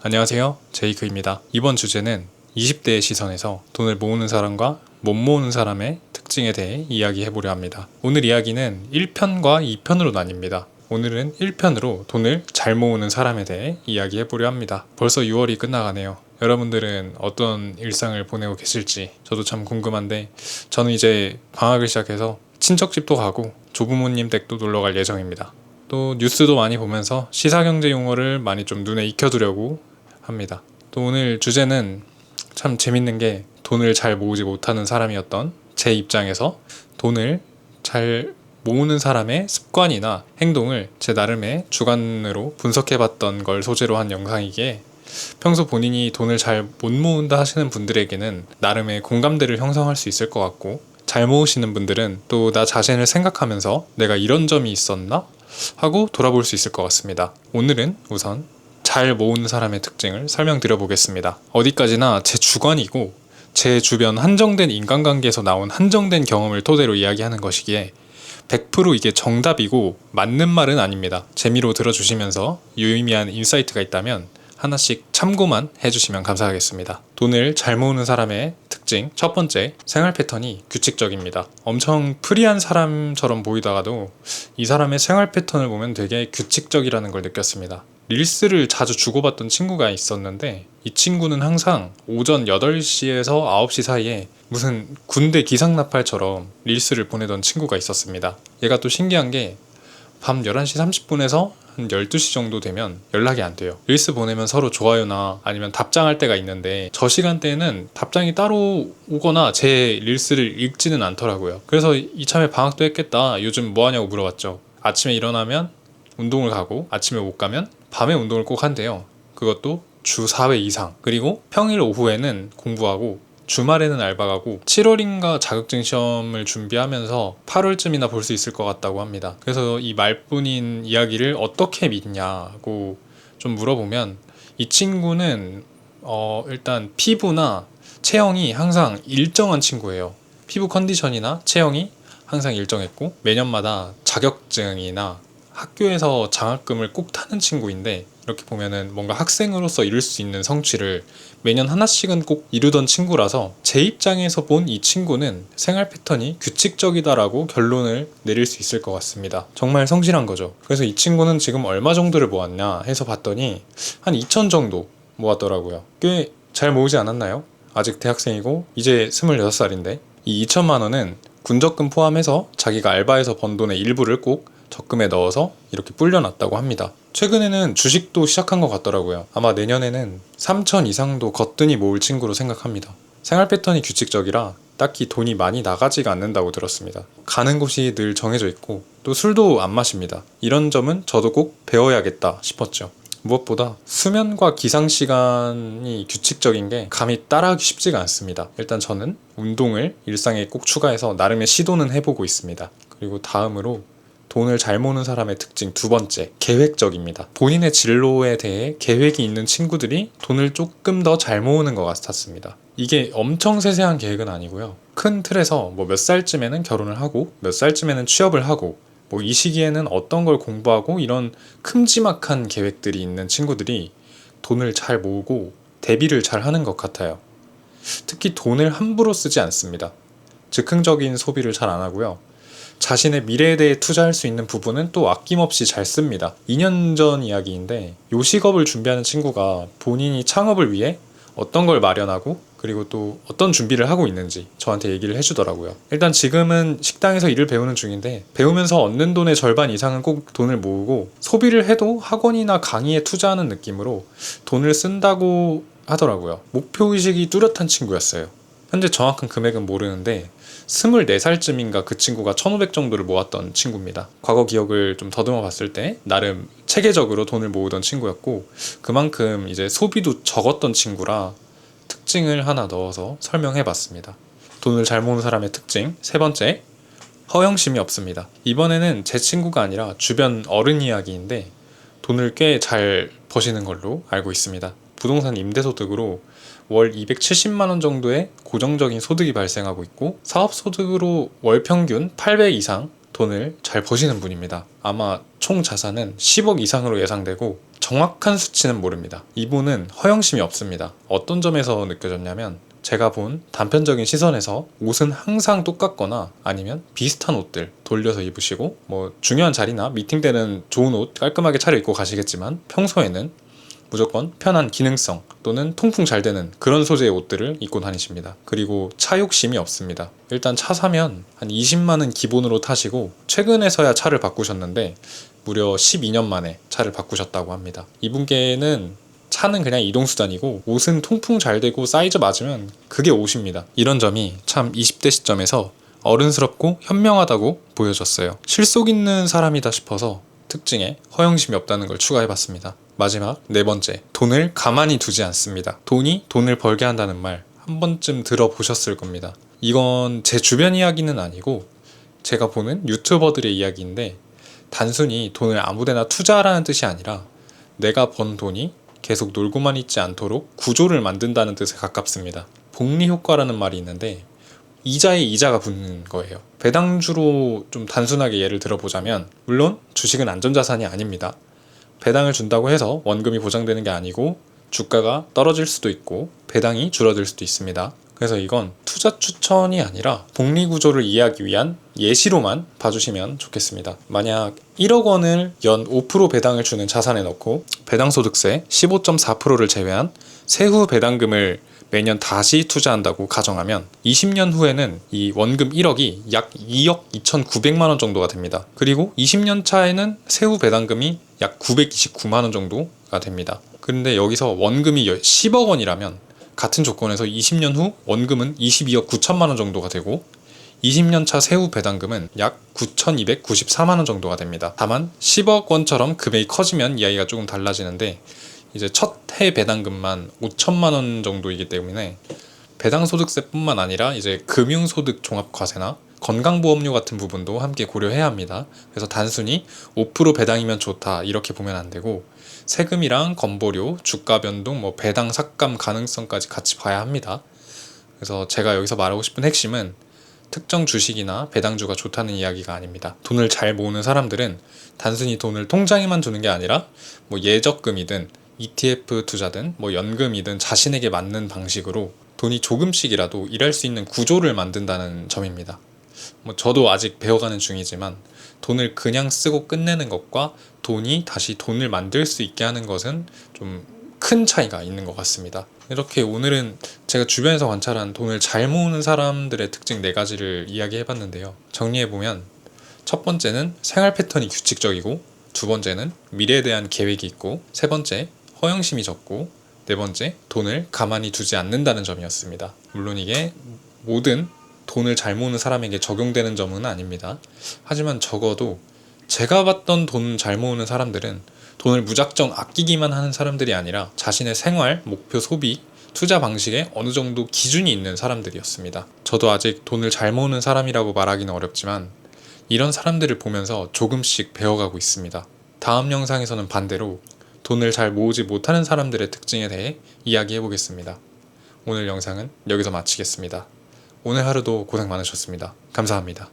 안녕하세요, 제이크입니다. 이번 주제는 20대의 시선에서 돈을 모으는 사람과 못 모으는 사람의 특징에 대해 이야기해보려 합니다. 오늘 이야기는 1편과 2편으로 나뉩니다. 오늘은 1편으로 돈을 잘 모으는 사람에 대해 이야기해보려 합니다. 벌써 6월이 끝나가네요. 여러분들은 어떤 일상을 보내고 계실지 저도 참 궁금한데, 저는 이제 방학을 시작해서 친척집도 가고 조부모님 댁도 놀러갈 예정입니다. 또 뉴스도 많이 보면서 시사경제 용어를 많이 좀 눈에 익혀두려고 합니다. 또 오늘 주제는 참 재밌는 게, 돈을 잘 모으지 못하는 사람이었던 제 입장에서 돈을 잘 모으는 사람의 습관이나 행동을 제 나름의 주관으로 분석해봤던 걸 소재로 한 영상이기에, 평소 본인이 돈을 잘 못 모은다 하시는 분들에게는 나름의 공감대를 형성할 수 있을 것 같고, 잘 모으시는 분들은 또 나 자신을 생각하면서 내가 이런 점이 있었나? 하고 돌아볼 수 있을 것 같습니다. 오늘은 우선 잘 모으는 사람의 특징을 설명드려 보겠습니다. 어디까지나 제 주관이고 제 주변 한정된 인간관계에서 나온 한정된 경험을 토대로 이야기하는 것이기에 100% 이게 정답이고 맞는 말은 아닙니다. 재미로 들어주시면서 유의미한 인사이트가 있다면 하나씩 참고만 해주시면 감사하겠습니다. 돈을 잘 모으는 사람의 특징, 첫 번째, 생활 패턴이 규칙적입니다. 엄청 프리한 사람처럼 보이다가도 이 사람의 생활 패턴을 보면 되게 규칙적이라는 걸 느꼈습니다. 릴스를 자주 주고받던 친구가 있었는데, 이 친구는 항상 오전 8시에서 9시 사이에 무슨 군대 기상나팔처럼 릴스를 보내던 친구가 있었습니다. 얘가 또 신기한 게 밤 11시 30분에서 한 12시 정도 되면 연락이 안 돼요. 릴스 보내면 서로 좋아요나 아니면 답장할 때가 있는데, 저 시간대에는 답장이 따로 오거나 제 릴스를 읽지는 않더라고요. 그래서 이참에 방학도 했겠다, 요즘 뭐 하냐고 물어봤죠. 아침에 일어나면 운동을 가고, 아침에 못 가면 밤에 운동을 꼭 한대요. 그것도 주 4회 이상. 그리고 평일 오후에는 공부하고 주말에는 알바 가고, 7월인가 자격증 시험을 준비하면서 8월쯤이나 볼 수 있을 것 같다고 합니다. 그래서 이 말뿐인 이야기를 어떻게 믿냐고 좀 물어보면, 이 친구는 일단 피부나 체형이 항상 일정한 친구예요. 피부 컨디션이나 체형이 항상 일정했고, 매년마다 자격증이나 학교에서 장학금을 꼭 타는 친구인데, 이렇게 보면은 뭔가 학생으로서 이룰 수 있는 성취를 매년 하나씩은 꼭 이루던 친구라서, 제 입장에서 본 이 친구는 생활 패턴이 규칙적이다라고 결론을 내릴 수 있을 것 같습니다. 정말 성실한 거죠. 그래서 이 친구는 지금 얼마 정도를 모았냐 해서 봤더니 한 2천 정도 모았더라고요. 꽤 잘 모으지 않았나요? 아직 대학생이고 이제 26살인데 이 2천만 원은 군적금 포함해서 자기가 알바해서 번 돈의 일부를 꼭 적금에 넣어서 이렇게 불려놨다고 합니다. 최근에는 주식도 시작한 것 같더라고요. 아마 내년에는 3천 이상도 거뜬히 모을 친구로 생각합니다. 생활 패턴이 규칙적이라 딱히 돈이 많이 나가지가 않는다고 들었습니다. 가는 곳이 늘 정해져 있고, 또 술도 안 마십니다. 이런 점은 저도 꼭 배워야겠다 싶었죠. 무엇보다 수면과 기상 시간이 규칙적인 게 감히 따라하기 쉽지가 않습니다. 일단 저는 운동을 일상에 꼭 추가해서 나름의 시도는 해보고 있습니다. 그리고 다음으로 돈을 잘 모으는 사람의 특징 두 번째, 계획적입니다. 본인의 진로에 대해 계획이 있는 친구들이 돈을 조금 더 잘 모으는 것 같았습니다. 이게 엄청 세세한 계획은 아니고요. 큰 틀에서 뭐 몇 살쯤에는 결혼을 하고, 몇 살쯤에는 취업을 하고, 뭐 이 시기에는 어떤 걸 공부하고, 이런 큼지막한 계획들이 있는 친구들이 돈을 잘 모으고 대비를 잘 하는 것 같아요. 특히 돈을 함부로 쓰지 않습니다. 즉흥적인 소비를 잘 안 하고요. 자신의 미래에 대해 투자할 수 있는 부분은 또 아낌없이 잘 씁니다. 2년 전 이야기인데, 요식업을 준비하는 친구가 본인이 창업을 위해 어떤 걸 마련하고, 그리고 또 어떤 준비를 하고 있는지 저한테 얘기를 해주더라고요. 일단 지금은 식당에서 일을 배우는 중인데, 배우면서 얻는 돈의 절반 이상은 꼭 돈을 모으고, 소비를 해도 학원이나 강의에 투자하는 느낌으로 돈을 쓴다고 하더라고요. 목표의식이 뚜렷한 친구였어요. 현재 정확한 금액은 모르는데 24살쯤인가 그 친구가 1,500 정도를 모았던 친구입니다. 과거 기억을 좀 더듬어 봤을 때 나름 체계적으로 돈을 모으던 친구였고, 그만큼 이제 소비도 적었던 친구라 특징을 하나 넣어서 설명해 봤습니다. 돈을 잘 모으는 사람의 특징 세 번째, 허영심이 없습니다. 이번에는 제 친구가 아니라 주변 어른 이야기인데, 돈을 꽤 잘 버시는 걸로 알고 있습니다. 부동산 임대소득으로 월 270만 원 정도의 고정적인 소득이 발생하고 있고, 사업소득으로 월 평균 800 이상 돈을 잘 버시는 분입니다. 아마 총 자산은 10억 이상으로 예상되고 정확한 수치는 모릅니다. 이분은 허영심이 없습니다. 어떤 점에서 느껴졌냐면 제가 본 단편적인 시선에서 옷은 항상 똑같거나 아니면 비슷한 옷들 돌려서 입으시고 뭐 중요한 자리나 미팅 때는 좋은 옷 깔끔하게 차려입고 가시겠지만 평소에는 무조건 편한 기능성 또는 통풍 잘 되는 그런 소재의 옷들을 입고 다니십니다. 그리고 차 욕심이 없습니다. 일단 차 사면 한 20만원 기본으로 타시고 최근에서야 차를 바꾸셨는데 무려 12년 만에 차를 바꾸셨다고 합니다. 이분께는 차는 그냥 이동수단이고 옷은 통풍 잘 되고 사이즈 맞으면 그게 옷입니다. 이런 점이 참 20대 시점에서 어른스럽고 현명하다고 보여졌어요. 실속 있는 사람이다 싶어서 특징에 허영심이 없다는 걸 추가해봤습니다. 마지막 네 번째, 돈을 가만히 두지 않습니다. 돈이 돈을 벌게 한다는 말 한 번쯤 들어보셨을 겁니다. 이건 제 주변 이야기는 아니고 제가 보는 유튜버들의 이야기인데 단순히 돈을 아무데나 투자하라는 뜻이 아니라 내가 번 돈이 계속 놀고만 있지 않도록 구조를 만든다는 뜻에 가깝습니다. 복리 효과라는 말이 있는데 이자에 이자가 붙는 거예요. 배당주로 좀 단순하게 예를 들어보자면 물론 주식은 안전자산이 아닙니다. 배당을 준다고 해서 원금이 보장되는 게 아니고 주가가 떨어질 수도 있고 배당이 줄어들 수도 있습니다. 그래서 이건 투자 추천이 아니라 복리 구조를 이해하기 위한 예시로만 봐주시면 좋겠습니다. 만약 1억 원을 연 5% 배당을 주는 자산에 넣고 배당소득세 15.4%를 제외한 세후 배당금을 매년 다시 투자한다고 가정하면 20년 후에는 이 원금 1억이 약 2억 2,900만 원 정도가 됩니다. 그리고 20년 차에는 세후 배당금이 약 929만 원 정도가 됩니다. 그런데 여기서 원금이 10억 원이라면 같은 조건에서 20년 후 원금은 22억 9천만 원 정도가 되고 20년 차 세후 배당금은 약 9,294만 원 정도가 됩니다. 다만 10억 원처럼 금액이 커지면 이야기가 조금 달라지는데 이제 첫 해 배당금만 5천만 원 정도이기 때문에 배당소득세뿐만 아니라 이제 금융소득 종합과세나 건강보험료 같은 부분도 함께 고려해야 합니다. 그래서 단순히 5% 배당이면 좋다 이렇게 보면 안 되고 세금이랑 건보료, 주가 변동, 뭐 배당 삭감 가능성까지 같이 봐야 합니다. 그래서 제가 여기서 말하고 싶은 핵심은 특정 주식이나 배당주가 좋다는 이야기가 아닙니다. 돈을 잘 모으는 사람들은 단순히 돈을 통장에만 두는 게 아니라 뭐 예적금이든 ETF 투자든 뭐 연금이든 자신에게 맞는 방식으로 돈이 조금씩이라도 일할 수 있는 구조를 만든다는 점입니다. 뭐 저도 아직 배워가는 중이지만 돈을 그냥 쓰고 끝내는 것과 돈이 다시 돈을 만들 수 있게 하는 것은 좀 큰 차이가 있는 것 같습니다. 이렇게 오늘은 제가 주변에서 관찰한 돈을 잘 모으는 사람들의 특징 4가지를 이야기해봤는데요. 정리해보면 첫 번째는 생활 패턴이 규칙적이고 두 번째는 미래에 대한 계획이 있고 세 번째 허영심이 적고 네 번째 돈을 가만히 두지 않는다는 점이었습니다. 물론 이게 모든 돈을 잘 모으는 사람에게 적용되는 점은 아닙니다. 하지만 적어도 제가 봤던 돈 잘 모으는 사람들은 돈을 무작정 아끼기만 하는 사람들이 아니라 자신의 생활, 목표, 소비, 투자 방식에 어느 정도 기준이 있는 사람들이었습니다. 저도 아직 돈을 잘 모으는 사람이라고 말하기는 어렵지만 이런 사람들을 보면서 조금씩 배워가고 있습니다. 다음 영상에서는 반대로 돈을 잘 모으지 못하는 사람들의 특징에 대해 이야기해 보겠습니다. 오늘 영상은 여기서 마치겠습니다. 오늘 하루도 고생 많으셨습니다. 감사합니다.